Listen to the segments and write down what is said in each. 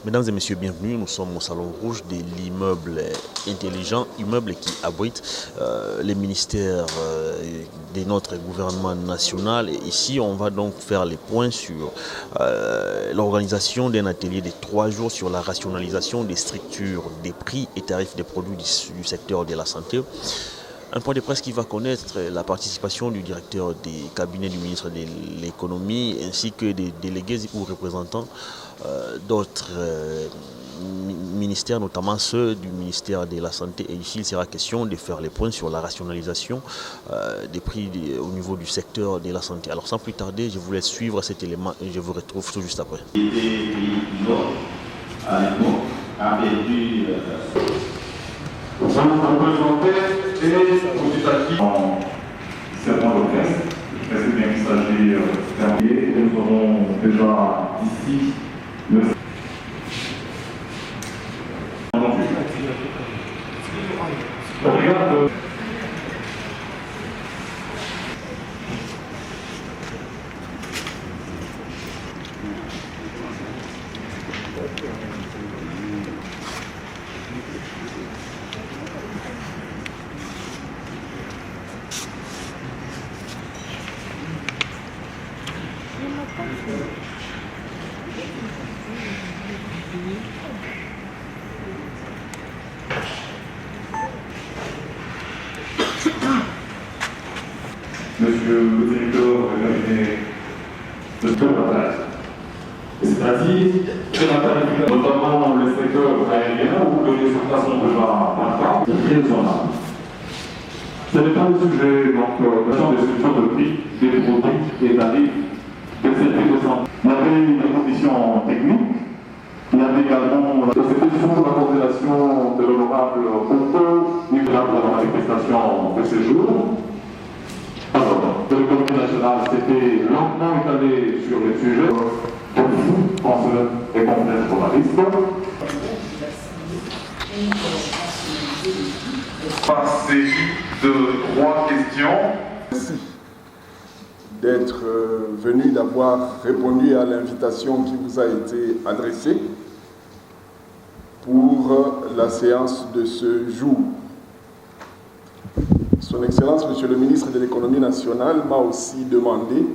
Mesdames et messieurs, bienvenue. Nous sommes au Salon Rouge de l'immeuble intelligent, immeuble qui abrite les ministères de notre gouvernement national. Et ici, on va donc faire les points sur l'organisation d'un atelier de 3 jours sur la rationalisation des structures, des prix et tarifs des produits du secteur de la santé. Un point de presse qui va connaître la participation du directeur des cabinets du ministre de l'économie ainsi que des délégués ou représentants d'autres ministères, notamment ceux du ministère de la Santé. Et ici, il sera question de faire les points sur la rationalisation des prix au niveau du secteur de la santé. Alors sans plus tarder, je vous laisse suivre cet élément et je vous retrouve tout juste après. À l'époque, a perdu son représenté et petit à petit en servant l'orchestre. Je sais bien qu'il s'agit d'envoyer et nous aurons déjà ici le regarde. Monsieur le directeur du cabinet de Tournatal. C'est-à-dire que la tarification, notamment le secteur aérien, où les résultats sont déjà marquants, c'est raisonnable. Ce n'est pas le sujet, donc, des structures de prix, des produits et tarifs, des services de santé. Il y avait des conditions techniques, il y avait également la situation de la coordination de l'honorable Conco, du cadre de la manifestation de séjour. Alors, de l'économie nationale s'était lentement étalé sur les sujets pour vous, penseurs et confrères journalistes. Passer de 3 questions. Merci d'être venu, d'avoir répondu à l'invitation qui vous a été adressée pour la séance de ce jour. Son Excellence, Monsieur le ministre de l'Économie nationale, m'a aussi demandé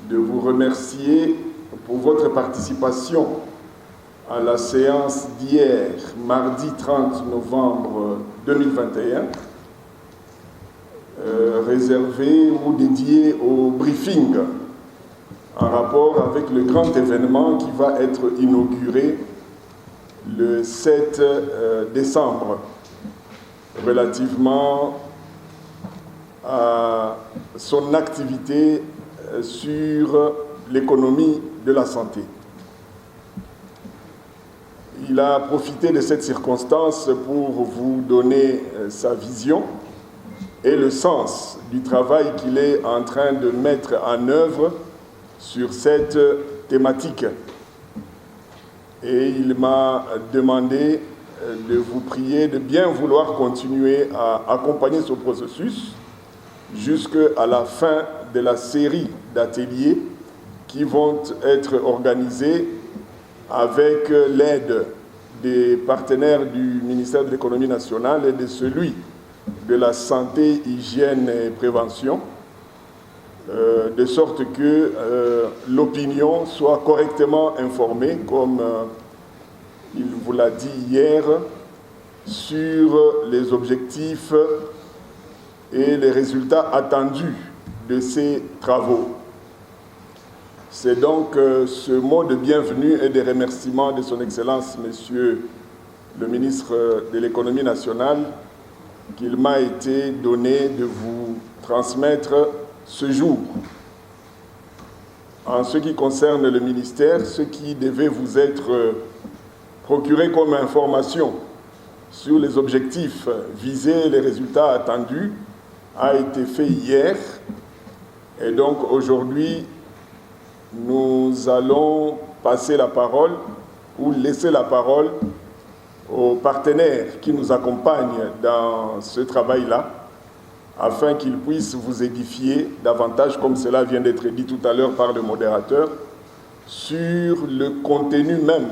de vous remercier pour votre participation à la séance d'hier, mardi 30 novembre 2021, réservée ou dédiée au briefing en rapport avec le grand événement qui va être inauguré le 7 décembre relativement à son activité sur l'économie de la santé. Il a profité de cette circonstance pour vous donner sa vision et le sens du travail qu'il est en train de mettre en œuvre sur cette thématique. Et il m'a demandé de vous prier de bien vouloir continuer à accompagner ce processus jusqu'à la fin de la série d'ateliers qui vont être organisés avec l'aide des partenaires du ministère de l'Économie nationale et de celui de la santé, hygiène et prévention, de sorte que l'opinion soit correctement informée, comme il vous l'a dit hier, sur les objectifs et les résultats attendus de ces travaux. C'est donc ce mot de bienvenue et de remerciement de son Excellence, Monsieur le ministre de l'Économie nationale, qu'il m'a été donné de vous transmettre ce jour. En ce qui concerne le ministère, ce qui devait vous être procuré comme information sur les objectifs visés et les résultats attendus a été fait hier. Et donc aujourd'hui, nous allons passer la parole ou laisser la parole aux partenaires qui nous accompagnent dans ce travail-là, afin qu'ils puissent vous édifier davantage, comme cela vient d'être dit tout à l'heure par le modérateur, sur le contenu même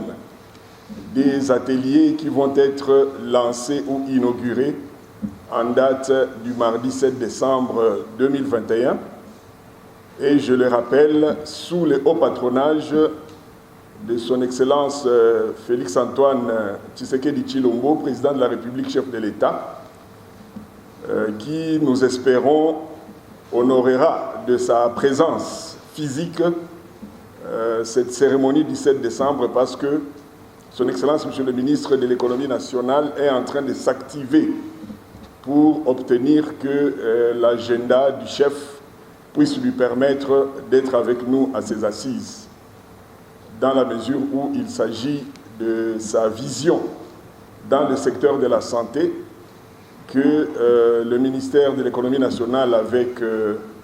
des ateliers qui vont être lancés ou inaugurés en date du mardi 7 décembre 2021. Et je le rappelle, sous le haut patronage de son Excellence Félix-Antoine Tshisekedi Tshilombo, président de la République, chef de l'État, qui, nous espérons, honorera de sa présence physique cette cérémonie du 7 décembre parce que son Excellence, Monsieur le ministre de l'Économie nationale, est en train de s'activer pour obtenir que l'agenda du chef puisse lui permettre d'être avec nous à ses assises, dans la mesure où il s'agit de sa vision dans le secteur de la santé que le ministère de l'Économie nationale,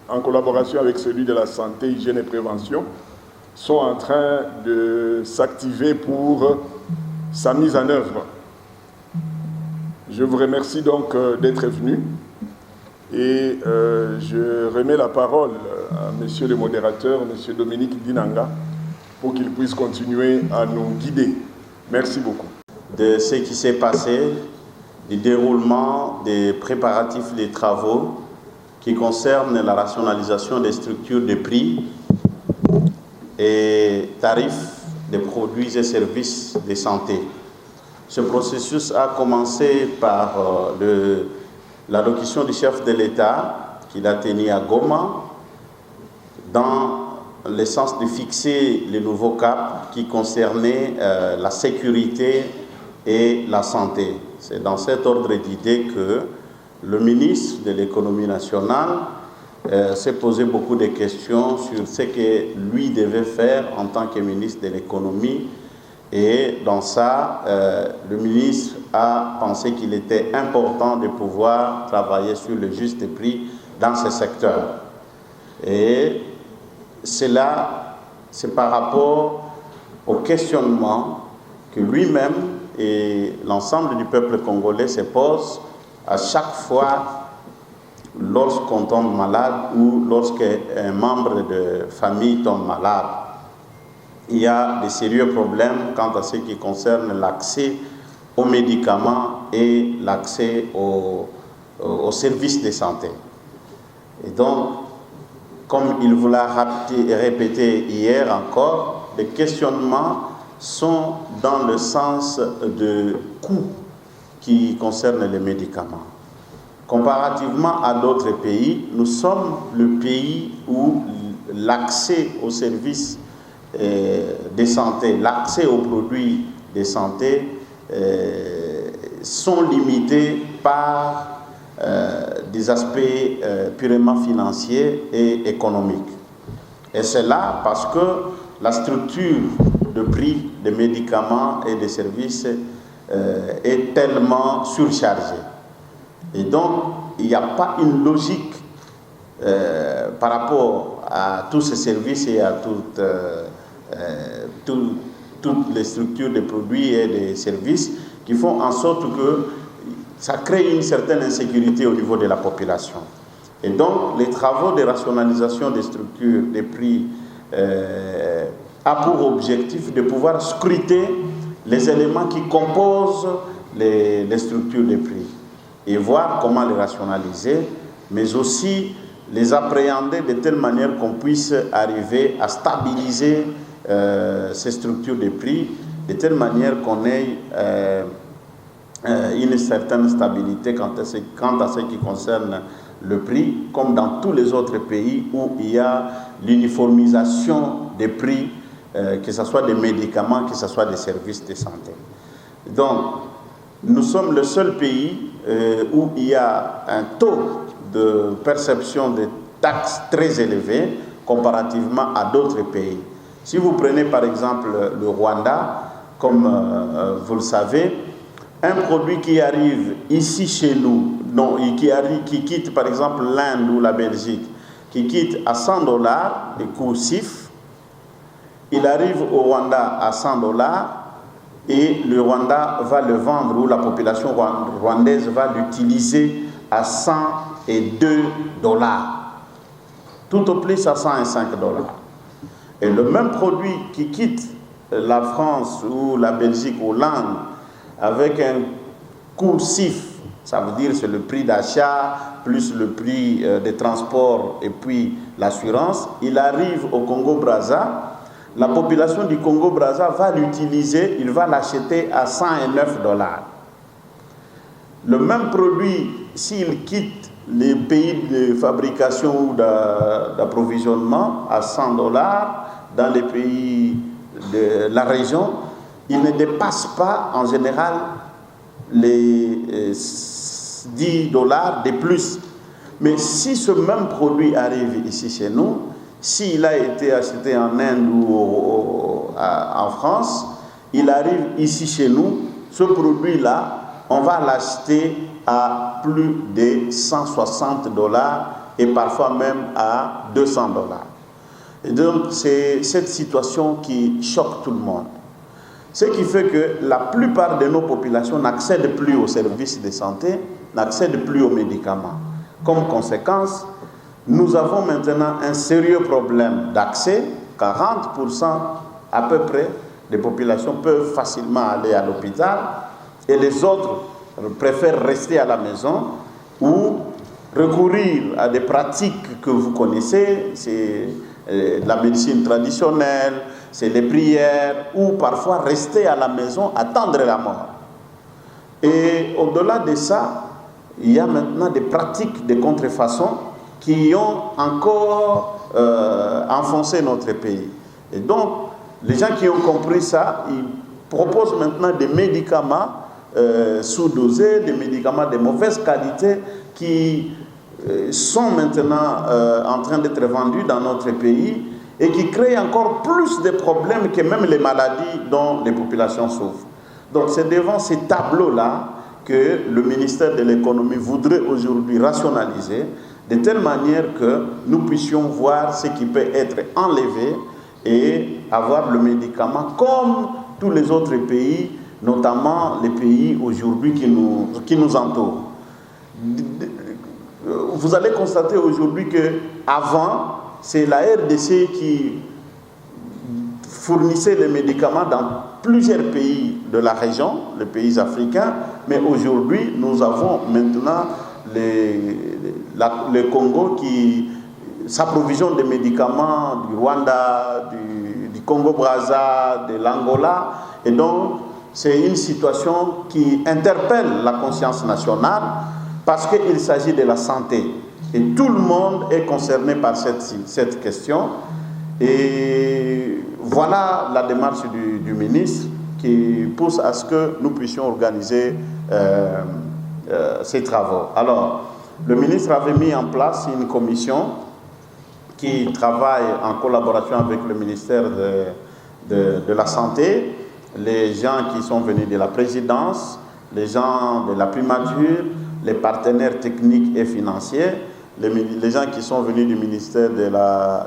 en collaboration avec celui de la santé, hygiène et prévention, sont en train de s'activer pour sa mise en œuvre. Je vous remercie donc d'être venu et je remets la parole à Monsieur le modérateur, Monsieur Dominique Dinanga, pour qu'il puisse continuer à nous guider. Merci beaucoup. De ce qui s'est passé, du déroulement des préparatifs des travaux qui concernent la rationalisation des structures de prix et tarifs des produits et services de santé. Ce processus a commencé par l'allocution du chef de l'État qu'il a tenue à Goma dans le sens de fixer les nouveaux caps qui concernaient la sécurité et la santé. C'est dans cet ordre d'idée que le ministre de l'Économie nationale s'est posé beaucoup de questions sur ce que lui devait faire en tant que ministre de l'Économie. Et dans ça, le ministre a pensé qu'il était important de pouvoir travailler sur le juste prix dans ce secteur. Et cela, c'est par rapport au questionnement que lui-même et l'ensemble du peuple congolais se posent à chaque fois lorsqu'on tombe malade ou lorsqu'un membre de famille tombe malade. Il y a de sérieux problèmes quant à ce qui concerne l'accès aux médicaments et l'accès aux services de santé. Et donc, comme il vous l'a répété hier encore, les questionnements sont dans le sens de coûts qui concernent les médicaments. Comparativement à d'autres pays, nous sommes le pays où l'accès aux services de santé, l'accès aux produits de santé sont limités par des aspects purement financiers et économiques. Et c'est là parce que la structure de prix des médicaments et des services est tellement surchargée. Et donc, il n'y a pas une logique par rapport à tous ces services et à toutes les structures de produits et de services qui font en sorte que ça crée une certaine insécurité au niveau de la population. Et donc, les travaux de rationalisation des structures des prix a pour objectif de pouvoir scruter les éléments qui composent les structures de prix et voir comment les rationaliser, mais aussi les appréhender de telle manière qu'on puisse arriver à stabiliser ces structures de prix, de telle manière qu'on ait une certaine stabilité quant à ce qui concerne le prix, comme dans tous les autres pays où il y a l'uniformisation des prix, que ce soit des médicaments, que ce soit des services de santé. Donc, nous sommes le seul pays où il y a un taux de perception de taxes très élevé comparativement à d'autres pays. Si vous prenez par exemple le Rwanda, comme vous le savez, un produit qui arrive ici chez nous, qui quitte par exemple l'Inde ou la Belgique, qui quitte à $100, les coûts CIF, il arrive au Rwanda à $100 et le Rwanda va le vendre, ou la population rwandaise va l'utiliser à $102. Tout au plus à $105. Et le même produit qui quitte la France ou la Belgique ou l'Inde avec un coût CIF, ça veut dire c'est le prix d'achat plus le prix des transports et puis l'assurance, il arrive au Congo-Brazza, la population du Congo-Brazza va l'utiliser, il va l'acheter à 109 $. Le même produit, s'il quitte les pays de fabrication ou d'approvisionnement à 100 $ dans les pays de la région, il ne dépasse pas en général les 10 $, de plus. Mais si ce même produit arrive ici chez nous, s'il a été acheté en Inde ou en France, il arrive ici chez nous, ce produit-là, on va l'acheter à plus de 160 $ et parfois même à 200 $. Et donc, c'est cette situation qui choque tout le monde. Ce qui fait que la plupart de nos populations n'accèdent plus aux services de santé, n'accèdent plus aux médicaments. Comme conséquence, nous avons maintenant un sérieux problème d'accès. 40% à peu près des populations peuvent facilement aller à l'hôpital et les autres préfèrent rester à la maison ou recourir à des pratiques que vous connaissez, c'est la médecine traditionnelle, c'est les prières, ou parfois rester à la maison, attendre la mort. Et au-delà de ça, il y a maintenant des pratiques de contrefaçon qui ont encore enfoncé notre pays. Et donc, les gens qui ont compris ça, ils proposent maintenant des médicaments sous-dosés, des médicaments de mauvaise qualité qui sont maintenant en train d'être vendus dans notre pays et qui créent encore plus de problèmes que même les maladies dont les populations souffrent. Donc c'est devant ces tableaux-là que le ministère de l'économie voudrait aujourd'hui rationaliser de telle manière que nous puissions voir ce qui peut être enlevé et avoir le médicament comme tous les autres pays, notamment les pays aujourd'hui qui nous entourent. Vous allez constater aujourd'hui qu'avant, c'est la RDC qui fournissait les médicaments dans plusieurs pays de la région, les pays africains, mais aujourd'hui, nous avons maintenant le Congo qui s'approvisionne des médicaments du Rwanda, du Congo-Brazza, de l'Angola, et donc c'est une situation qui interpelle la conscience nationale parce qu'il s'agit de la santé. Et tout le monde est concerné par cette question. Et voilà la démarche du ministre qui pousse à ce que nous puissions organiser ces travaux. Alors, le ministre avait mis en place une commission qui travaille en collaboration avec le ministère de la Santé, les gens qui sont venus de la présidence, les gens de la primature, les partenaires techniques et financiers, les gens qui sont venus du ministère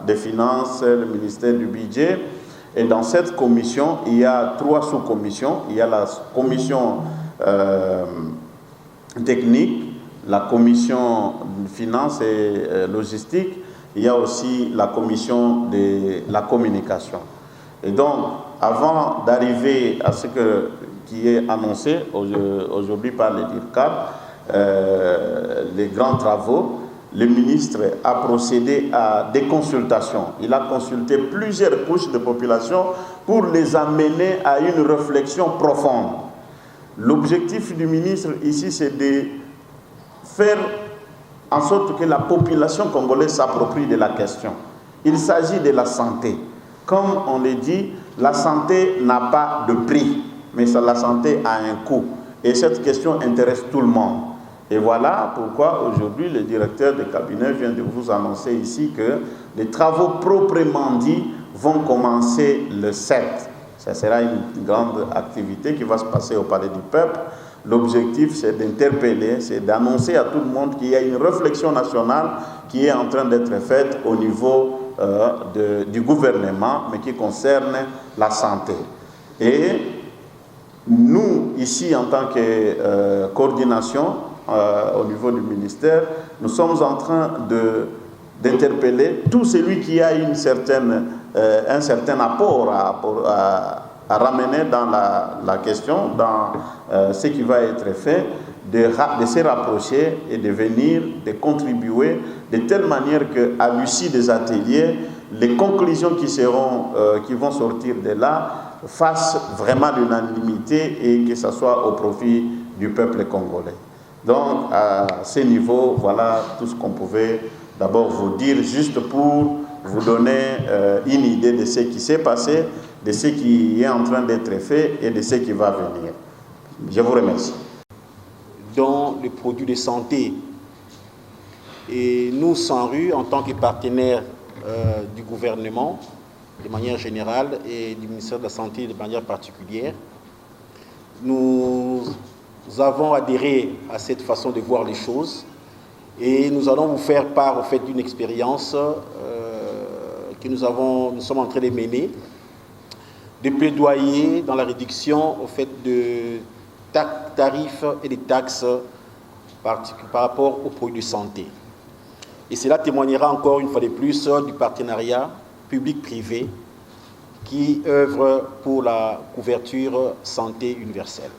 des Finances, le ministère du Budget. Et dans cette commission, il y a 3 sous-commissions. Il y a la commission technique, la commission Finances et logistique. Il y a aussi la commission de la communication. Et donc, avant d'arriver à ce qui est annoncé aujourd'hui par les DIRCAP, les grands travaux, le ministre a procédé à des consultations. Il a consulté plusieurs couches de population pour les amener à une réflexion profonde. L'objectif du ministre ici, c'est de faire en sorte que la population congolaise s'approprie de la question. Il s'agit de la santé. Comme on le dit, la santé n'a pas de prix, mais la santé a un coût. Et cette question intéresse tout le monde. Et voilà pourquoi aujourd'hui le directeur de cabinet vient de vous annoncer ici que les travaux proprement dits vont commencer le 7. Ça sera une grande activité qui va se passer au Palais du Peuple. L'objectif, c'est d'interpeller, c'est d'annoncer à tout le monde qu'il y a une réflexion nationale qui est en train d'être faite au niveau du gouvernement, mais qui concerne la santé. Et nous, ici, en tant que coordination, au niveau du ministère, nous sommes en train d'interpeller tout celui qui a un certain apport à ramener dans la question, dans ce qui va être fait, de se rapprocher et de venir, de contribuer de telle manière qu'à l'issue des ateliers, les conclusions qui vont sortir de là fassent vraiment l'unanimité et que ce soit au profit du peuple congolais. Donc, à ce niveau, voilà tout ce qu'on pouvait d'abord vous dire, juste pour vous donner une idée de ce qui s'est passé, de ce qui est en train d'être fait et de ce qui va venir. Je vous remercie. Dans les produits de santé, et nous, Sanru, en tant que partenaire du gouvernement, de manière générale, et du ministère de la Santé de manière particulière, nous avons adhéré à cette façon de voir les choses et nous allons vous faire part au fait d'une expérience que nous sommes en train de mener, de plaidoyer dans la réduction au fait de tarifs et des taxes par rapport aux produits de santé. Et cela témoignera encore une fois de plus du partenariat public-privé qui œuvre pour la couverture santé universelle.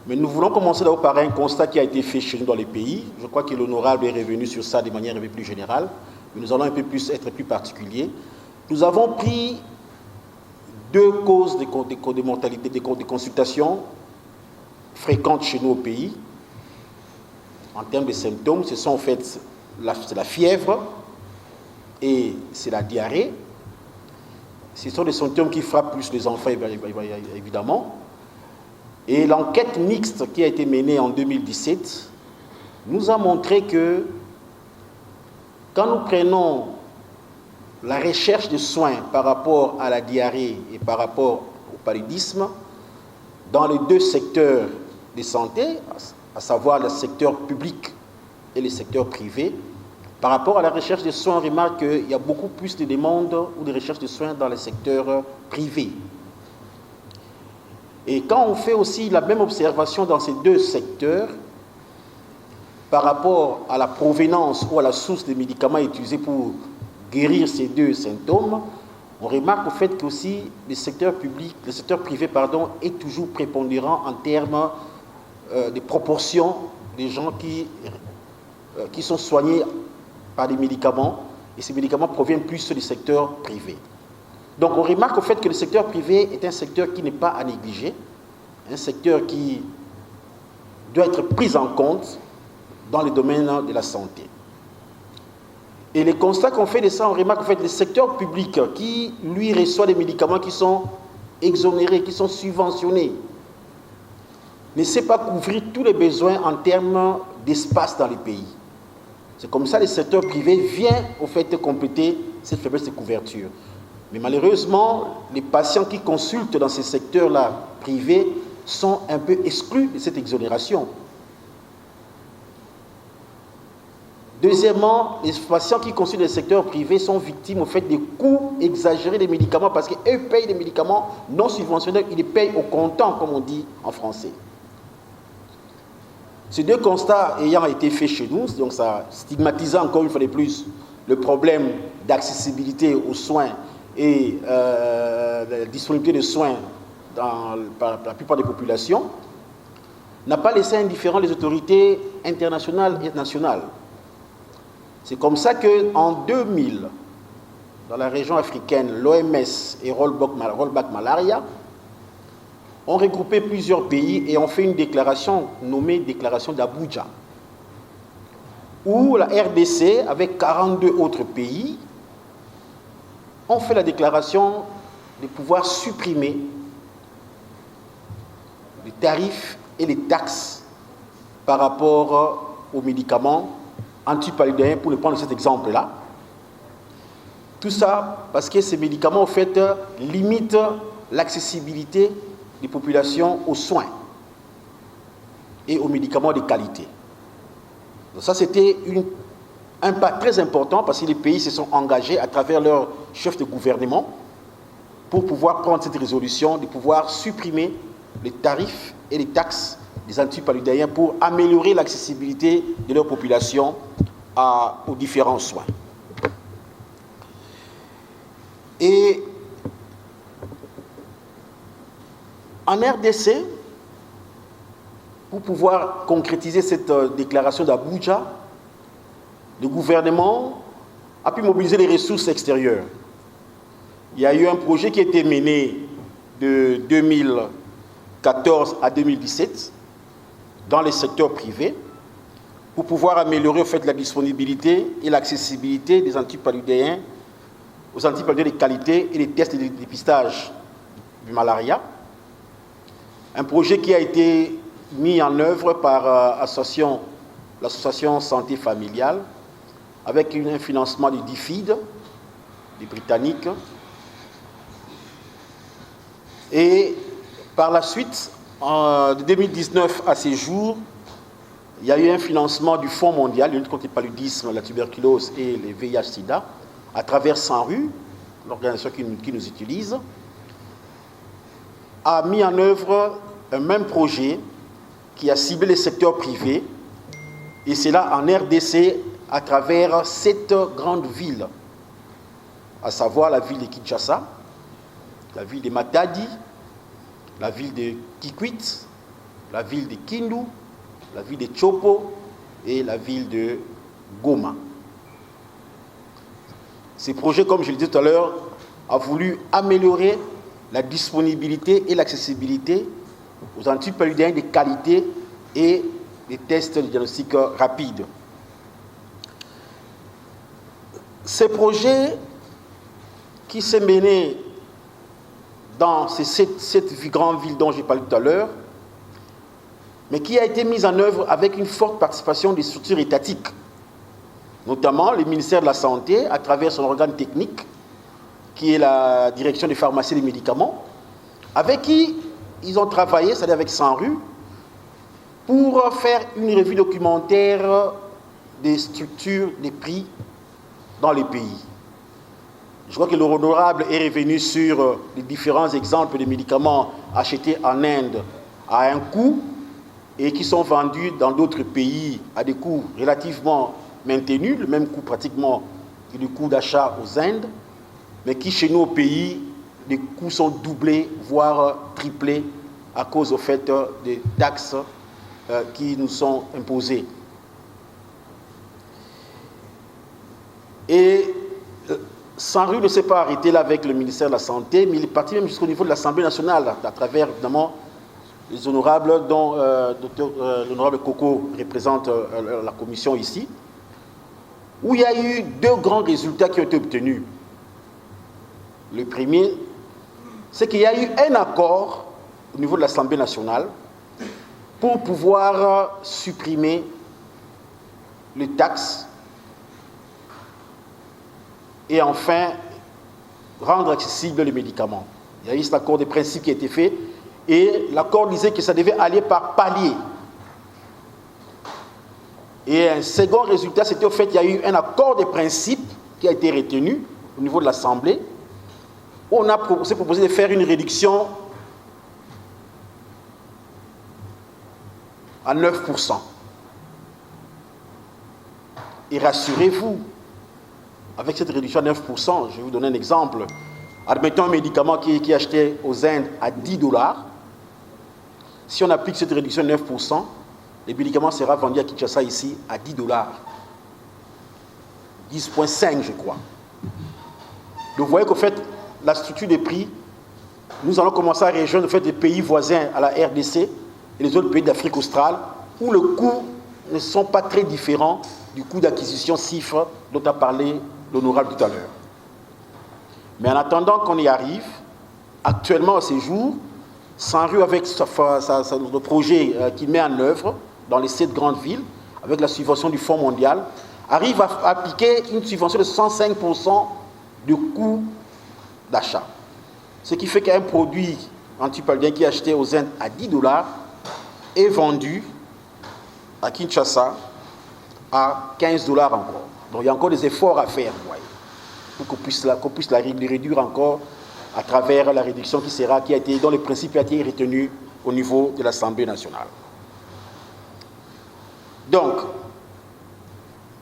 Mais nous voulons commencer d'abord par un constat qui a été fait chez nous dans les pays. Je crois que l'honorable est revenu sur ça de manière un peu plus générale, mais nous allons un peu plus être plus particuliers. Nous avons pris deux causes de mortalité, des consultations fréquentes chez nous au pays. En termes de symptômes, ce sont en fait la fièvre et c'est la diarrhée. Ce sont des symptômes qui frappent plus les enfants, évidemment. Et l'enquête mixte qui a été menée en 2017 nous a montré que quand nous prenons la recherche de soins par rapport à la diarrhée et par rapport au paludisme, dans les deux secteurs de santé, à savoir le secteur public et le secteur privé, par rapport à la recherche de soins, on remarque qu'il y a beaucoup plus de demandes ou de recherches de soins dans le secteur privé. Et quand on fait aussi la même observation dans ces deux secteurs, par rapport à la provenance ou à la source des médicaments utilisés pour guérir ces deux symptômes, on remarque au fait que aussi le secteur privé est toujours prépondérant en termes de proportion des gens qui sont soignés par des médicaments, et ces médicaments proviennent plus du secteur privé. Donc on remarque au fait que le secteur privé est un secteur qui n'est pas à négliger, un secteur qui doit être pris en compte dans le domaine de la santé. Et les constats qu'on fait de ça, on remarque au fait que le secteur public qui, lui, reçoit des médicaments qui sont exonérés, qui sont subventionnés, ne sait pas couvrir tous les besoins en termes d'espace dans les pays. C'est comme ça que le secteur privé vient au fait de compléter cette faiblesse de couverture. Mais malheureusement, les patients qui consultent dans ces secteurs-là privés sont un peu exclus de cette exonération. Deuxièmement, les patients qui consultent dans le secteur privé sont victimes au fait des coûts exagérés des médicaments parce qu'eux payent des médicaments non subventionnés, ils les payent au comptant, comme on dit en français. Ces deux constats ayant été faits chez nous, donc ça stigmatise encore une fois de plus le problème d'accessibilité aux soins et la disponibilité de soins par la plupart des populations, n'a pas laissé indifférent les autorités internationales et nationales. C'est comme ça qu'en 2000, dans la région africaine, l'OMS et Rollback Malaria ont regroupé plusieurs pays et ont fait une déclaration nommée Déclaration d'Abuja, où la RDC, avec 42 autres pays, ont fait la déclaration de pouvoir supprimer les tarifs et les taxes par rapport aux médicaments antipaludéens, pour ne prendre cet exemple-là. Tout ça parce que ces médicaments, en fait, limitent l'accessibilité des populations aux soins et aux médicaments de qualité. Donc ça, c'était un pas très important parce que les pays se sont engagés à travers leurs chefs de gouvernement pour pouvoir prendre cette résolution, de pouvoir supprimer les tarifs et les taxes des antipaludéens pour améliorer l'accessibilité de leur population aux différents soins. En RDC, pour pouvoir concrétiser cette déclaration d'Abuja, le gouvernement a pu mobiliser les ressources extérieures. Il y a eu un projet qui a été mené de 2014 à 2017 dans les secteurs privés pour pouvoir améliorer la disponibilité et l'accessibilité des antipaludéens aux antipaludéens de qualité et les tests de dépistage du malaria. Un projet qui a été mis en œuvre par l'association Santé Familiale avec un financement du DFID, des Britanniques. Et par la suite, de 2019 à ces jours, il y a eu un financement du Fonds mondial de lutte contre le paludisme, la tuberculose et les VIH-Sida à travers SANRU, l'organisation qui nous utilise, a mis en œuvre un même projet qui a ciblé les secteurs privés, et c'est là en RDC à travers 7 grandes villes, à savoir la ville de Kinshasa, la ville de Matadi, la ville de Kikwit, la ville de Kindu, la ville de Chopo et la ville de Goma. Ces projets, comme je le disais tout à l'heure, ont voulu améliorer la disponibilité et l'accessibilité aux antipaludéens de qualité et des tests de diagnostic rapide. Ces projets qui s'est mené dans ces 7 grandes villes dont j'ai parlé tout à l'heure, mais qui a été mis en œuvre avec une forte participation des structures étatiques, notamment le ministère de la Santé, à travers son organe technique, qui est la direction des pharmacies et des médicaments, avec qui ils ont travaillé, c'est-à-dire avec SANRU, pour faire une revue documentaire des structures des prix dans les pays. Je crois que l'honorable est revenu sur les différents exemples de médicaments achetés en Inde à un coût et qui sont vendus dans d'autres pays à des coûts relativement maintenus, le même coût pratiquement que le coût d'achat aux Indes, mais qui chez nous au pays, les coûts sont doublés, voire triplés à cause au fait des taxes qui nous sont imposées. Et SANRU ne s'est pas arrêté là avec le ministère de la Santé, mais il est parti même jusqu'au niveau de l'Assemblée nationale, à travers évidemment les honorables dont l'honorable Coco représente la commission ici, où il y a eu 2 grands résultats qui ont été obtenus. Le premier, c'est qu'il y a eu un accord au niveau de l'Assemblée nationale pour pouvoir supprimer les taxes et enfin rendre accessibles les médicaments. Il y a eu cet accord de principe qui a été fait et l'accord disait que ça devait aller par palier. Et un second résultat, c'était au fait qu'il y a eu un accord de principe qui a été retenu au niveau de l'Assemblée où on s'est proposé de faire une réduction à 9%. Et rassurez-vous, avec cette réduction à 9%, je vais vous donner un exemple. Admettons un médicament qui est acheté aux Indes à $10. Si on applique cette réduction de 9%, le médicament sera vendu à Kinshasa ici à $10. 10,5 je crois. Donc vous voyez qu'au fait, la structure des prix, nous allons commencer à rejoindre les pays voisins à la RDC et les autres pays d'Afrique australe, où le coût ne sont pas très différents du coût d'acquisition CIFRE dont a parlé l'honorable tout à l'heure. Mais en attendant qu'on y arrive, actuellement à ces jours, SANRU avec le projet qu'il met en œuvre dans les 7 grandes villes, avec la subvention du Fonds mondial, arrive à appliquer une subvention de 105% du coût d'achat. Ce qui fait qu'un produit antipaludien qui est acheté aux Indes à $10 est vendu à Kinshasa à $15 encore. Donc il y a encore des efforts à faire, pour qu'on puisse la réduire encore à travers la réduction dont le principe a été retenu au niveau de l'Assemblée nationale. Donc,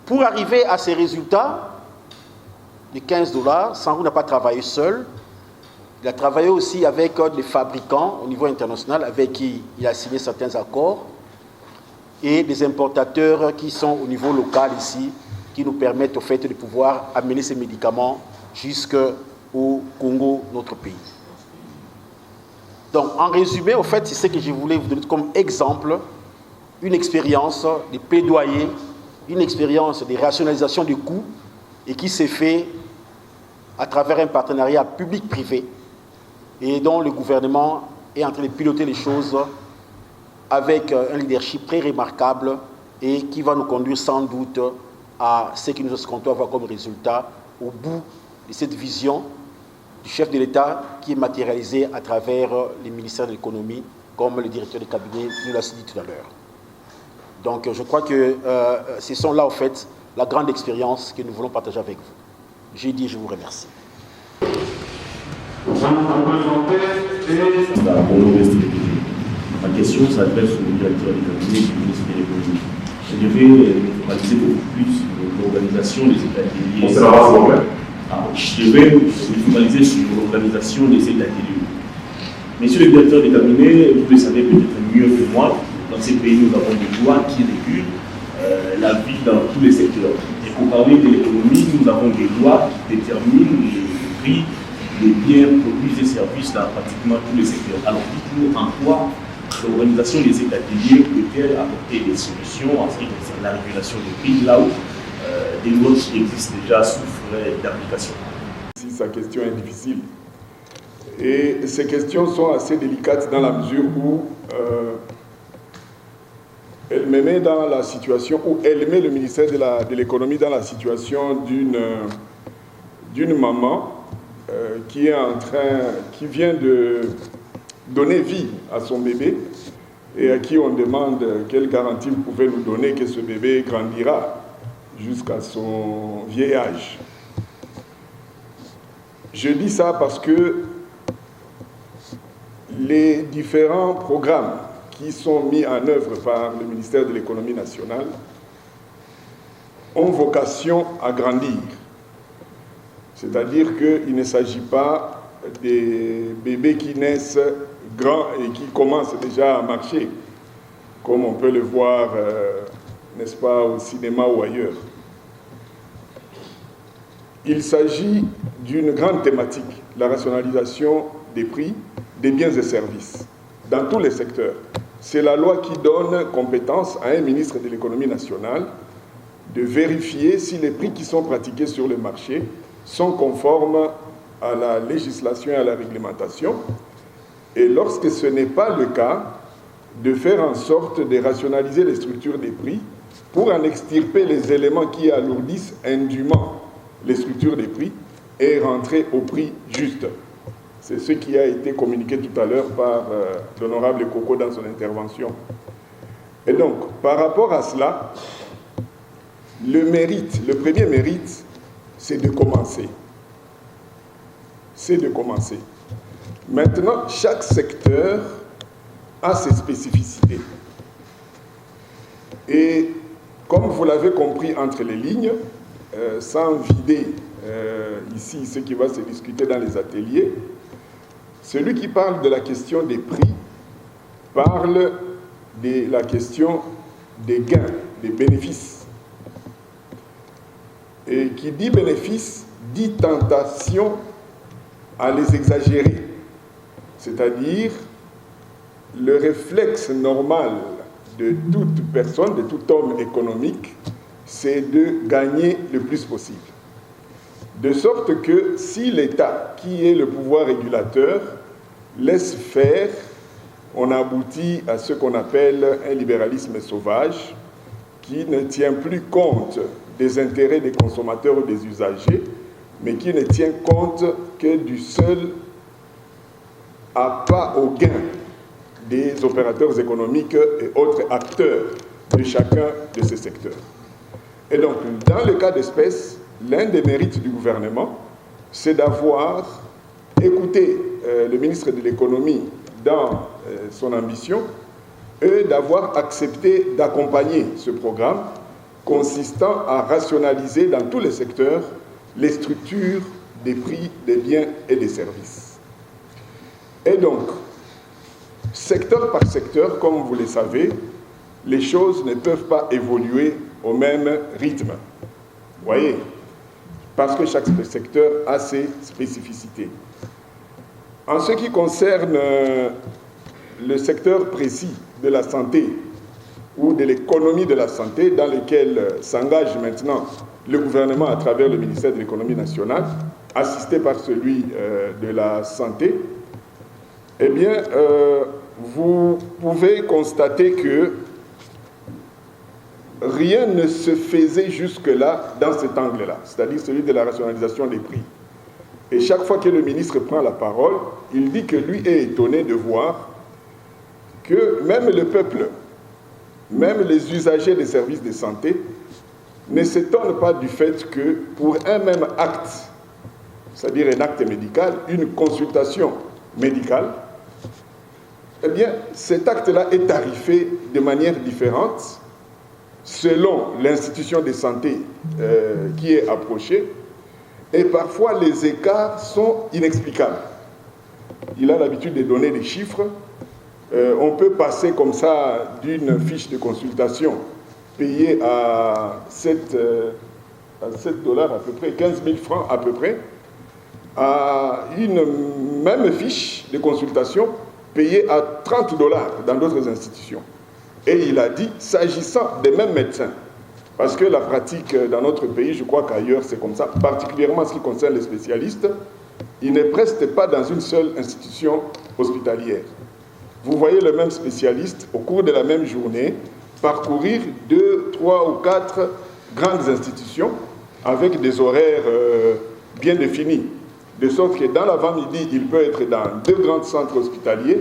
pour arriver à ces résultats de $15, SANRU n'a pas travaillé seul. Il a travaillé aussi avec des fabricants au niveau international avec qui il a signé certains accords et des importateurs qui sont au niveau local ici, qui nous permettent au fait de pouvoir amener ces médicaments jusqu'au Congo, notre pays. Donc, en résumé, au fait, c'est ce que je voulais vous donner comme exemple, une expérience de plaidoyer, une expérience de rationalisation des coûts et qui s'est fait à travers un partenariat public-privé et dont le gouvernement est en train de piloter les choses avec un leadership très remarquable et qui va nous conduire sans doute à ce que nous escomptons avoir comme résultat au bout de cette vision du chef de l'État qui est matérialisée à travers les ministères de l'économie, comme le directeur de cabinet nous l'a dit tout à l'heure. Donc je crois que ce sont là, en fait, la grande expérience que nous voulons partager avec vous. J'ai dit, je vous remercie. Ma question s'adresse au directeur de cabinet du ministre de l'économie. Je devais focaliser beaucoup plus sur l'organisation des états des lieux. Je devais me focaliser sur l'organisation des états des lieux. Monsieur le directeur de cabinet, vous le savez peut-être mieux que moi, dans ces pays, nous avons des lois qui régulent la vie dans tous les secteurs. Et pour parler de l'économie, nous avons des lois qui déterminent les prix des biens, produits et services dans pratiquement tous les secteurs. Alors dites-nous en quoi l'organisation des états des lieux peut-elle apporter des solutions en ce qui concerne la régulation des prix là où des lois qui existent déjà souffrent d'application. Si sa question est difficile. Et ces questions sont assez délicates dans la mesure où elle me met dans la situation, où elle met le ministère de l'économie dans la situation d'une maman qui vient de donner vie à son bébé et à qui on demande quelle garantie vous pouvez nous donner que ce bébé grandira jusqu'à son vieil âge. Je dis ça parce que les différents programmes qui sont mis en œuvre par le ministère de l'économie nationale ont vocation à grandir. C'est-à-dire qu'il ne s'agit pas des bébés qui naissent grands et qui commencent déjà à marcher, comme on peut le voir, n'est-ce pas, au cinéma ou ailleurs. Il s'agit d'une grande thématique, la rationalisation des prix, des biens et services, dans tous les secteurs. C'est la loi qui donne compétence à un ministre de l'économie nationale de vérifier si les prix qui sont pratiqués sur le marché sont conformes à la législation et à la réglementation. Et lorsque ce n'est pas le cas, de faire en sorte de rationaliser les structures des prix pour en extirper les éléments qui alourdissent indûment les structures des prix et rentrer au prix juste. C'est ce qui a été communiqué tout à l'heure par l'honorable Coco dans son intervention. Et donc, par rapport à cela, le premier mérite, c'est de commencer. C'est de commencer. Maintenant, chaque secteur a ses spécificités. Et comme vous l'avez compris entre les lignes, sans vider ici ce qui va se discuter dans les ateliers, celui qui parle de la question des prix parle de la question des gains, des bénéfices. Et qui dit bénéfice, dit tentation à les exagérer. C'est-à-dire, le réflexe normal de toute personne, de tout homme économique, c'est de gagner le plus possible. De sorte que si l'État, qui est le pouvoir régulateur, laisse faire, on aboutit à ce qu'on appelle un libéralisme sauvage qui ne tient plus compte des intérêts des consommateurs ou des usagers, mais qui ne tient compte que du seul appât au gain des opérateurs économiques et autres acteurs de chacun de ces secteurs. Et donc, dans le cas d'espèce, l'un des mérites du gouvernement, c'est d'avoir écouté le ministre de l'économie dans son ambition et d'avoir accepté d'accompagner ce programme consistant à rationaliser dans tous les secteurs les structures des prix des biens et des services. Et donc, secteur par secteur, comme vous le savez, les choses ne peuvent pas évoluer au même rythme. Vous voyez? Parce que chaque secteur a ses spécificités. En ce qui concerne le secteur précis de la santé ou de l'économie de la santé, dans lequel s'engage maintenant le gouvernement à travers le ministère de l'économie nationale, assisté par celui de la santé, eh bien, vous pouvez constater que rien ne se faisait jusque-là dans cet angle-là, c'est-à-dire celui de la rationalisation des prix. Et chaque fois que le ministre prend la parole, il dit que lui est étonné de voir que même le peuple, même les usagers des services de santé, ne s'étonnent pas du fait que pour un même acte, c'est-à-dire un acte médical, une consultation médicale, eh bien, cet acte-là est tarifé de manière différente selon l'institution de santé qui est approchée, et parfois les écarts sont inexplicables. Il a l'habitude de donner des chiffres. On peut passer comme ça d'une fiche de consultation payée à 7 dollars à peu près, 15 000 francs à peu près, à une même fiche de consultation payée à 30 dollars dans d'autres institutions. Et il a dit, s'agissant des mêmes médecins, parce que la pratique dans notre pays, je crois qu'ailleurs c'est comme ça, particulièrement en ce qui concerne les spécialistes, ils ne prestent pas dans une seule institution hospitalière. Vous voyez le même spécialiste, au cours de la même journée, parcourir 2, 3 ou 4 grandes institutions avec des horaires bien définis. De sorte que dans l'avant-midi, il peut être dans 2 grands centres hospitaliers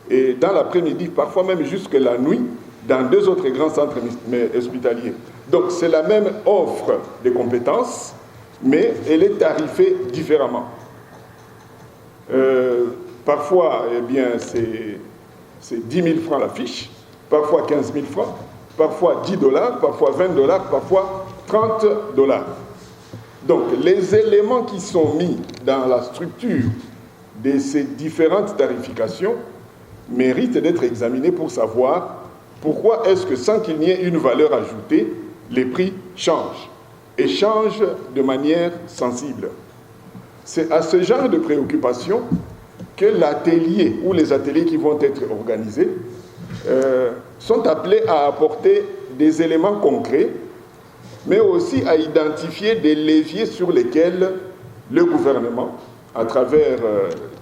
et dans l'après-midi, parfois même jusque la nuit, dans 2 autres grands centres hospitaliers. Donc c'est la même offre de compétences, mais elle est tarifée différemment. Parfois, eh bien, c'est 10 000 francs la fiche, parfois 15 000 francs, parfois 10 dollars, parfois 20 dollars, parfois 30 dollars. Donc les éléments qui sont mis dans la structure de ces différentes tarifications méritent d'être examinés pour savoir pourquoi est-ce que sans qu'il n'y ait une valeur ajoutée, les prix changent et changent de manière sensible. C'est à ce genre de préoccupation que l'atelier ou les ateliers qui vont être organisés sont appelés à apporter des éléments concrets, mais aussi à identifier des leviers sur lesquels le gouvernement, à travers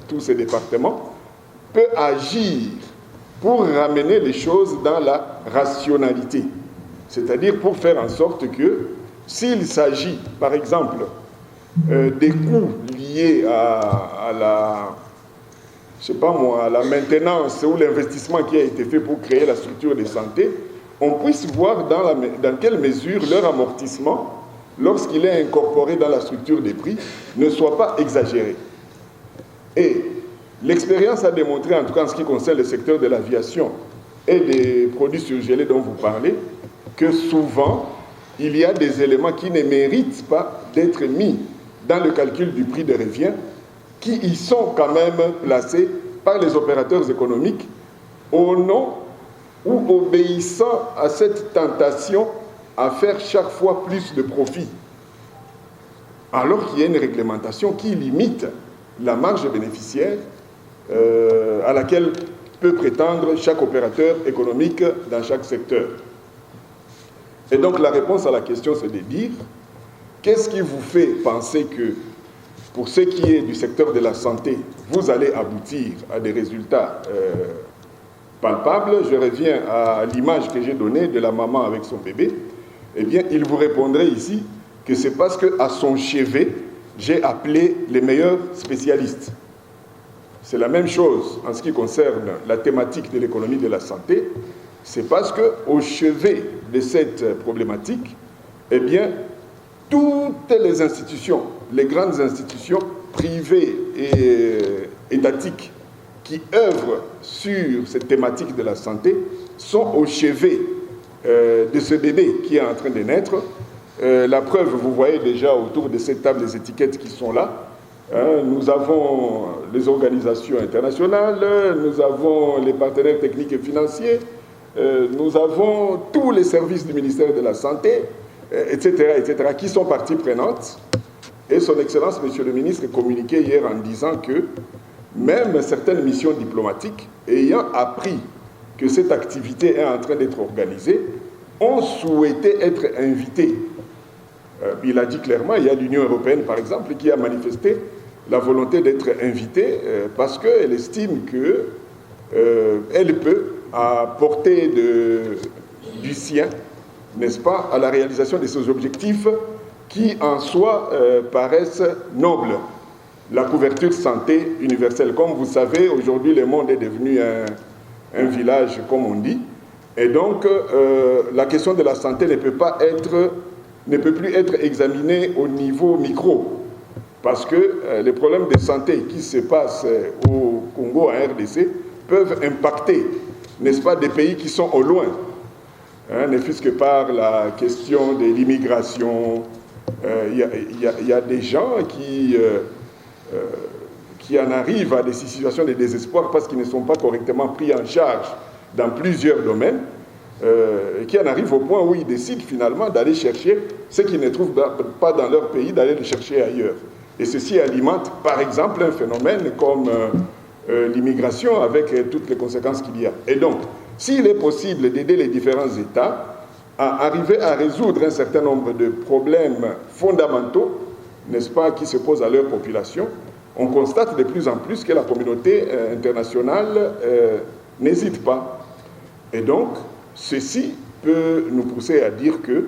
tous ces départements, peut agir pour ramener les choses dans la rationalité. C'est-à-dire pour faire en sorte que, s'il s'agit, par exemple, des coûts liés à la, je sais pas moi, à la maintenance ou l'investissement qui a été fait pour créer la structure de santé, on puisse voir dans quelle mesure leur amortissement, lorsqu'il est incorporé dans la structure des prix, ne soit pas exagéré. Et l'expérience a démontré, en tout cas en ce qui concerne le secteur de l'aviation et des produits surgelés dont vous parlez, que souvent, il y a des éléments qui ne méritent pas d'être mis dans le calcul du prix de revient, qui y sont quand même placés par les opérateurs économiques au nom ou obéissant à cette tentation à faire chaque fois plus de profit, alors qu'il y a une réglementation qui limite la marge bénéficiaire à laquelle peut prétendre chaque opérateur économique dans chaque secteur. Et donc la réponse à la question, c'est de dire, qu'est-ce qui vous fait penser que, pour ce qui est du secteur de la santé, vous allez aboutir à des résultats palpables? Je reviens à l'image que j'ai donnée de la maman avec son bébé. Eh bien, il vous répondrait ici que c'est parce qu'à son chevet, j'ai appelé les meilleurs spécialistes. C'est la même chose en ce qui concerne la thématique de l'économie de la santé. C'est parce qu'au chevet de cette problématique, eh bien, toutes les institutions, les grandes institutions privées et étatiques qui œuvrent sur cette thématique de la santé sont au chevet de ce bébé qui est en train de naître. La preuve, vous voyez déjà autour de cette table les étiquettes qui sont là. Nous avons les organisations internationales, nous avons les partenaires techniques et financiers, nous avons tous les services du ministère de la Santé, etc., qui sont parties prenantes. Et son Excellence, Monsieur le ministre, communiquait hier en disant que même certaines missions diplomatiques, ayant appris que cette activité est en train d'être organisée, ont souhaité être invitées. Il a dit clairement, il y a l'Union européenne, par exemple, qui a manifesté la volonté d'être invitée parce qu'elle estime qu'elle peut apporter du sien, n'est-ce pas, à la réalisation de ces objectifs qui, en soi, paraissent nobles. La couverture santé universelle. Comme vous savez, aujourd'hui, le monde est devenu un village, comme on dit, et donc la question de la santé ne peut plus être examinée au niveau micro. Parce que les problèmes de santé qui se passent au Congo, en RDC, peuvent impacter, n'est-ce pas, des pays qui sont au loin. Ne fût-ce que par la question de l'immigration. Il y a des gens qui en arrivent à des situations de désespoir parce qu'ils ne sont pas correctement pris en charge dans plusieurs domaines, et qui en arrivent au point où ils décident finalement d'aller chercher ce qu'ils ne trouvent pas dans leur pays, d'aller le chercher ailleurs. Et ceci alimente, par exemple, un phénomène comme l'immigration avec toutes les conséquences qu'il y a. Et donc, s'il est possible d'aider les différents États à arriver à résoudre un certain nombre de problèmes fondamentaux, n'est-ce pas, qui se posent à leur population, on constate de plus en plus que la communauté internationale n'hésite pas. Et donc, ceci peut nous pousser à dire que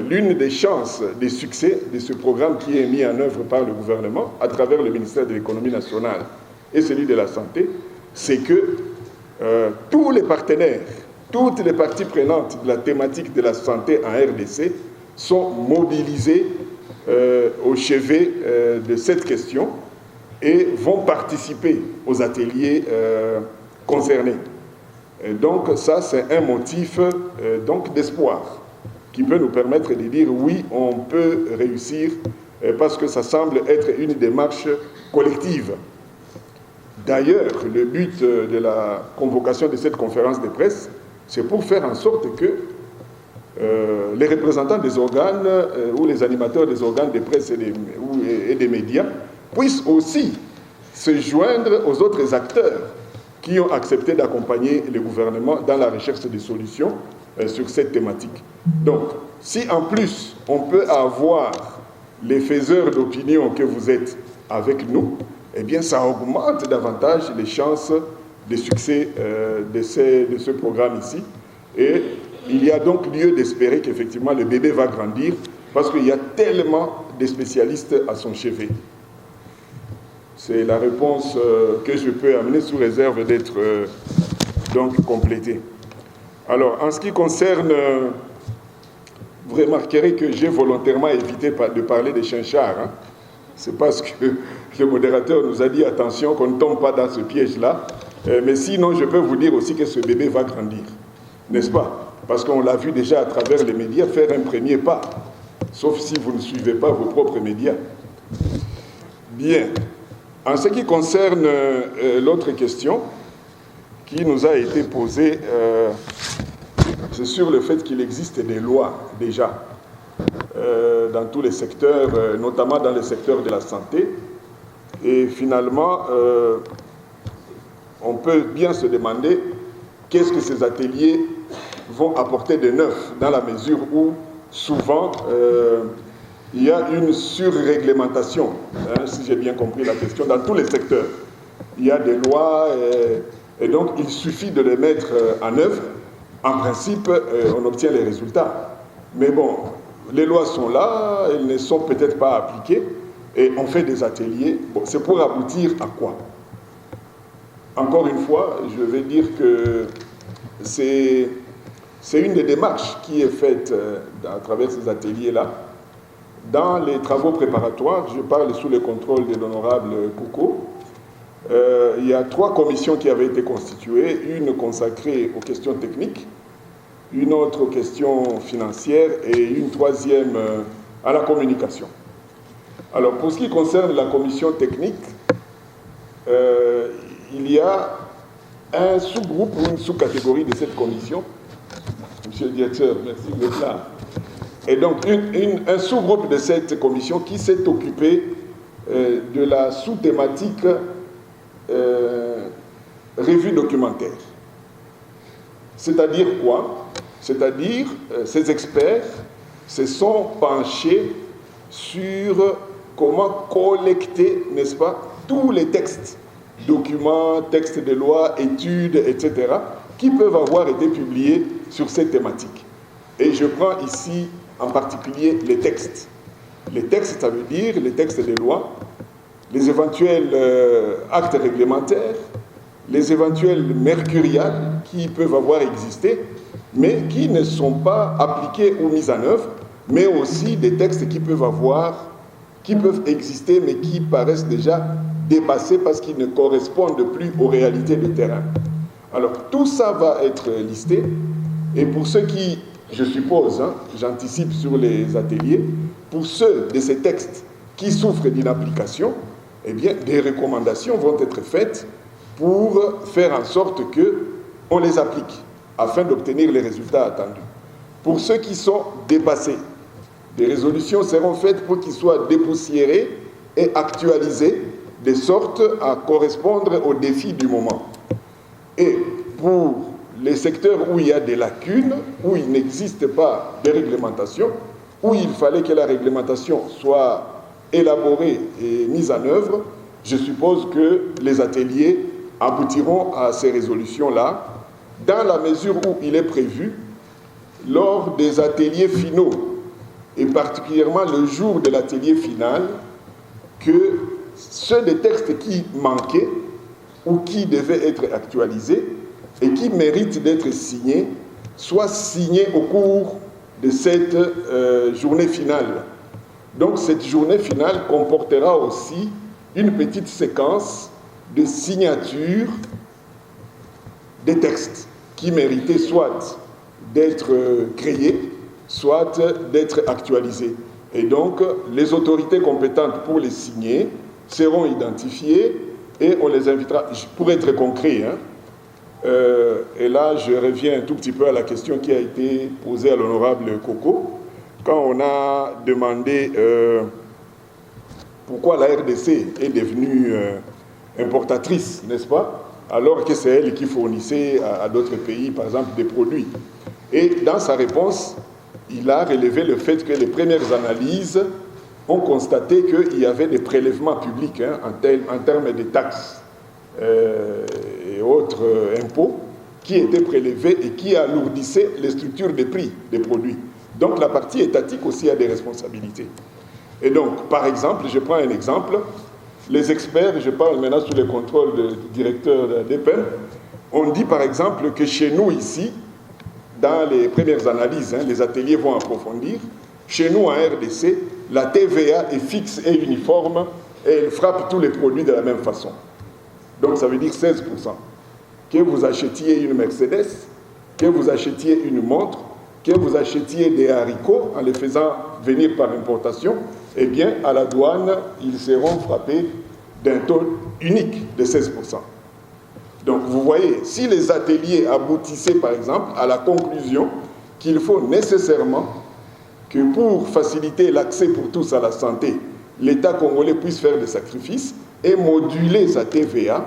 l'une des chances de succès de ce programme qui est mis en œuvre par le gouvernement à travers le ministère de l'Économie nationale et celui de la Santé, c'est que tous les partenaires, toutes les parties prenantes de la thématique de la santé en RDC sont mobilisés au chevet de cette question et vont participer aux ateliers concernés. Et donc ça, c'est un motif donc d'espoir qui peut nous permettre de dire oui, on peut réussir parce que ça semble être une démarche collective. D'ailleurs, le but de la convocation de cette conférence de presse, c'est pour faire en sorte que les représentants des organes ou les animateurs des organes de presse et des médias puissent aussi se joindre aux autres acteurs qui ont accepté d'accompagner le gouvernement dans la recherche des solutions sur cette thématique. Donc, si en plus on peut avoir les faiseurs d'opinion que vous êtes avec nous, eh bien ça augmente davantage les chances de succès de ce programme ici. Et il y a donc lieu d'espérer qu'effectivement le bébé va grandir parce qu'il y a tellement de spécialistes à son chevet. C'est la réponse que je peux amener sous réserve d'être donc complétée. Alors, en ce qui concerne, vous remarquerez que j'ai volontairement évité de parler des chinchards. Hein. C'est parce que le modérateur nous a dit attention qu'on ne tombe pas dans ce piège-là. Mais sinon, je peux vous dire aussi que ce bébé va grandir. N'est-ce pas? Parce qu'on l'a vu déjà à travers les médias faire un premier pas. Sauf si vous ne suivez pas vos propres médias. Bien. En ce qui concerne l'autre question qui nous a été posée, c'est sur le fait qu'il existe des lois déjà dans tous les secteurs, notamment dans le secteur de la santé. Et finalement, on peut bien se demander qu'est-ce que ces ateliers vont apporter de neuf, dans la mesure où souvent il y a une surréglementation, si j'ai bien compris la question, dans tous les secteurs. Il y a des lois et donc il suffit de les mettre en œuvre. En principe, on obtient les résultats. Mais bon, les lois sont là, elles ne sont peut-être pas appliquées et on fait des ateliers. Bon, c'est pour aboutir à quoi? Encore une fois, je vais dire que c'est une des démarches qui est faite à travers ces ateliers-là. Dans les travaux préparatoires, je parle sous le contrôle de l'honorable Koukou, il y a 3 commissions qui avaient été constituées, une consacrée aux questions techniques, une autre aux questions financières et une troisième à la communication. Alors, pour ce qui concerne la commission technique, il y a un sous-groupe ou une sous-catégorie de cette commission. Monsieur le directeur, merci d'être là. Et donc, un sous-groupe de cette commission qui s'est occupé de la sous-thématique revue documentaire. C'est-à-dire quoi? C'est-à-dire, ces experts se sont penchés sur comment collecter, n'est-ce pas, tous les textes, documents, textes de loi, études, etc., qui peuvent avoir été publiés sur cette thématique. Et je prends ici en particulier les textes. Les textes, ça veut dire les textes de loi, les éventuels actes réglementaires, les éventuels mercuriales qui peuvent avoir existé, mais qui ne sont pas appliqués ou mis en œuvre, mais aussi des textes qui peuvent exister, mais qui paraissent déjà dépassés parce qu'ils ne correspondent plus aux réalités du terrain. Alors, tout ça va être listé, et pour ceux qui, je suppose, j'anticipe sur les ateliers, pour ceux de ces textes qui souffrent d'une application, eh bien, des recommandations vont être faites pour faire en sorte qu'on les applique, afin d'obtenir les résultats attendus. Pour ceux qui sont dépassés, des résolutions seront faites pour qu'ils soient dépoussiérés et actualisés, de sorte à correspondre aux défis du moment. Et pour les secteurs où il y a des lacunes, où il n'existe pas de réglementation, où il fallait que la réglementation soit élaborée et mise en œuvre, je suppose que les ateliers aboutiront à ces résolutions-là, dans la mesure où il est prévu, lors des ateliers finaux, et particulièrement le jour de l'atelier final, que ceux des textes qui manquaient ou qui devaient être actualisés et qui méritent d'être signés soient signés au cours de cette journée finale. Donc cette journée finale comportera aussi une petite séquence de signature des textes qui méritaient soit d'être créés, soit d'être actualisés. Et donc, les autorités compétentes pour les signer seront identifiées et on les invitera, pour être concret, et là je reviens un tout petit peu à la question qui a été posée à l'honorable Coco, quand on a demandé pourquoi la RDC est devenue importatrice, n'est-ce pas, alors que c'est elle qui fournissait à d'autres pays, par exemple, des produits. Et dans sa réponse, il a relevé le fait que les premières analyses ont constaté qu'il y avait des prélèvements publics en termes de taxes et autres impôts qui étaient prélevés et qui alourdissaient les structures des prix des produits. Donc la partie étatique aussi a des responsabilités. Et donc, par exemple, je prends un exemple, les experts, je parle maintenant sous le contrôle du directeur d'EPEN, on dit par exemple que chez nous ici, dans les premières analyses, les ateliers vont approfondir, chez nous en RDC, la TVA est fixe et uniforme et elle frappe tous les produits de la même façon. Donc ça veut dire 16%. Que vous achetiez une Mercedes, que vous achetiez une montre, que vous achetiez des haricots en les faisant venir par importation, eh bien, à la douane, ils seront frappés d'un taux unique de 16%. Donc, vous voyez, si les ateliers aboutissaient, par exemple, à la conclusion qu'il faut nécessairement que pour faciliter l'accès pour tous à la santé, l'État congolais puisse faire des sacrifices et moduler sa TVA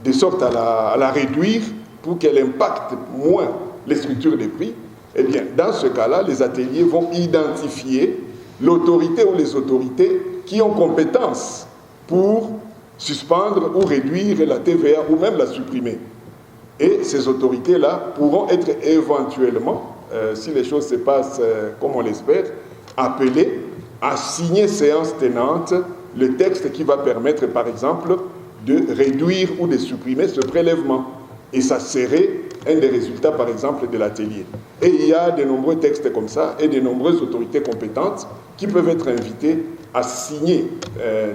de sorte à la réduire pour qu'elle impacte moins les structures des prix, eh bien, dans ce cas-là, les ateliers vont identifier l'autorité ou les autorités qui ont compétence pour suspendre ou réduire la TVA ou même la supprimer. Et ces autorités-là pourront être éventuellement, si les choses se passent comme on l'espère, appelées à signer séance tenante le texte qui va permettre, par exemple, de réduire ou de supprimer ce prélèvement. Et ça serait un des résultats, par exemple, de l'atelier. Et il y a de nombreux textes comme ça et de nombreuses autorités compétentes qui peuvent être invitées à signer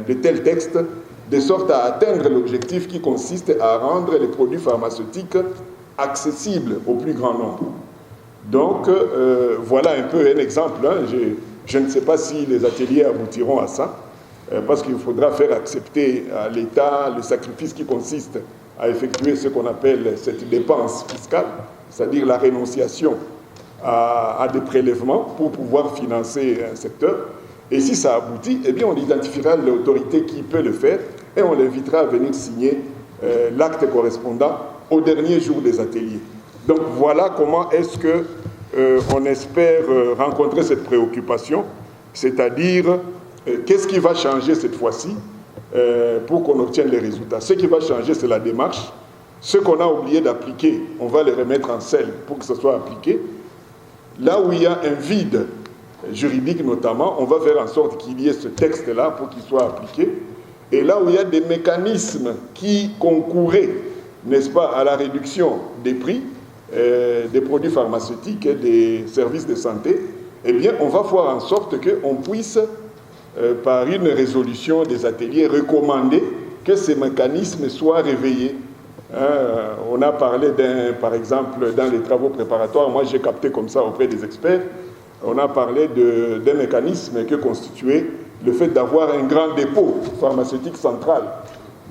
de tels textes de sorte à atteindre l'objectif qui consiste à rendre les produits pharmaceutiques accessibles au plus grand nombre. Donc, voilà un peu un exemple. Je ne sais pas si les ateliers aboutiront à ça, parce qu'il faudra faire accepter à l'État le sacrifice qui consiste à effectuer ce qu'on appelle cette dépense fiscale, c'est-à-dire la rénonciation à des prélèvements pour pouvoir financer un secteur. Et si ça aboutit, eh bien on identifiera l'autorité qui peut le faire et on l'invitera à venir signer l'acte correspondant au dernier jour des ateliers. Donc voilà comment est-ce qu'on espère rencontrer cette préoccupation, c'est-à-dire qu'est-ce qui va changer cette fois-ci pour qu'on obtienne les résultats. Ce qui va changer, c'est la démarche. Ce qu'on a oublié d'appliquer, on va les remettre en selle pour que ce soit appliqué. Là où il y a un vide juridique notamment, on va faire en sorte qu'il y ait ce texte-là pour qu'il soit appliqué. Et là où il y a des mécanismes qui concouraient, n'est-ce pas, à la réduction des prix des produits pharmaceutiques et des services de santé, eh bien, on va faire en sorte qu'on puisse, par une résolution des ateliers, recommander que ces mécanismes soient réveillés. On a parlé par exemple, dans les travaux préparatoires, moi j'ai capté comme ça auprès des experts, on a parlé d'un mécanisme que constituait le fait d'avoir un grand dépôt pharmaceutique central,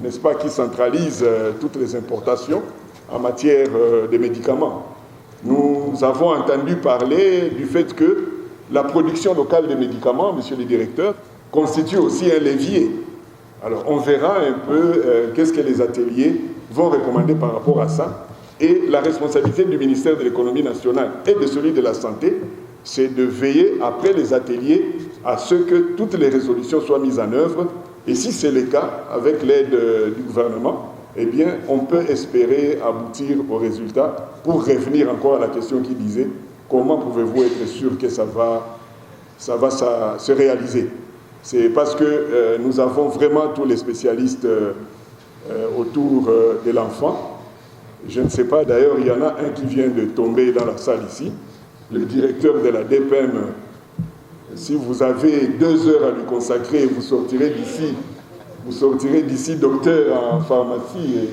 n'est-ce pas, qui centralise toutes les importations en matière de médicaments. Nous avons entendu parler du fait que la production locale de médicaments, monsieur le directeur, constitue aussi un levier. Alors on verra un peu qu'est-ce que les ateliers vont recommander par rapport à ça. Et la responsabilité du ministère de l'économie nationale et de celui de la santé, c'est de veiller après les ateliers à ce que toutes les résolutions soient mises en œuvre. Et si c'est le cas, avec l'aide du gouvernement, eh bien, on peut espérer aboutir au résultat. Pour revenir encore à la question qui disait comment pouvez-vous être sûr que ça va se réaliser? C'est parce que nous avons vraiment tous les spécialistes autour de l'enfant. Je ne sais pas, d'ailleurs, il y en a un qui vient de tomber dans la salle ici, le directeur de la DPM. Si vous avez 2 heures à lui consacrer, vous sortirez d'ici docteur en pharmacie.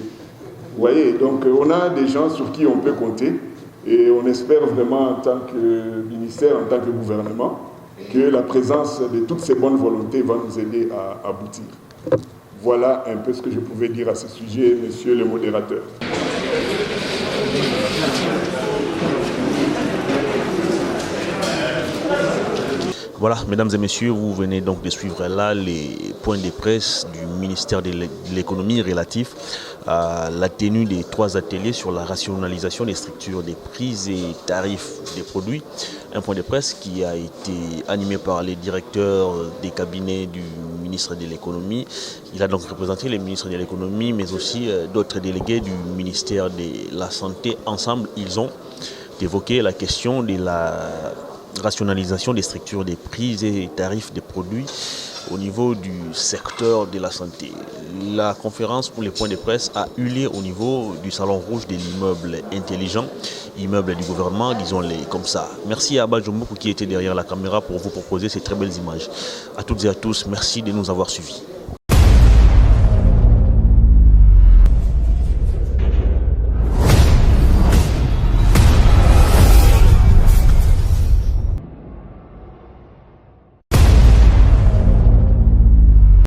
Vous voyez, donc on a des gens sur qui on peut compter et on espère vraiment en tant que ministère, en tant que gouvernement, que la présence de toutes ces bonnes volontés va nous aider à aboutir. Voilà un peu ce que je pouvais dire à ce sujet, monsieur le modérateur. Voilà, mesdames et messieurs, vous venez donc de suivre là les points de presse du ministère de l'économie relatifs à la tenue des 3 ateliers sur la rationalisation des structures des prix et tarifs des produits. Un point de presse qui a été animé par les directeurs des cabinets du ministre de l'économie. Il a donc représenté les ministres de l'économie, mais aussi d'autres délégués du ministère de la Santé. Ensemble, ils ont évoqué la question de la rationalisation des structures des prix et tarifs des produits au niveau du secteur de la santé. La conférence pour les points de presse a eu lieu au niveau du Salon Rouge de l'immeuble intelligent, immeuble du gouvernement, disons-les comme ça. Merci à Abba Djomboukou qui était derrière la caméra pour vous proposer ces très belles images. À toutes et à tous, merci de nous avoir suivis.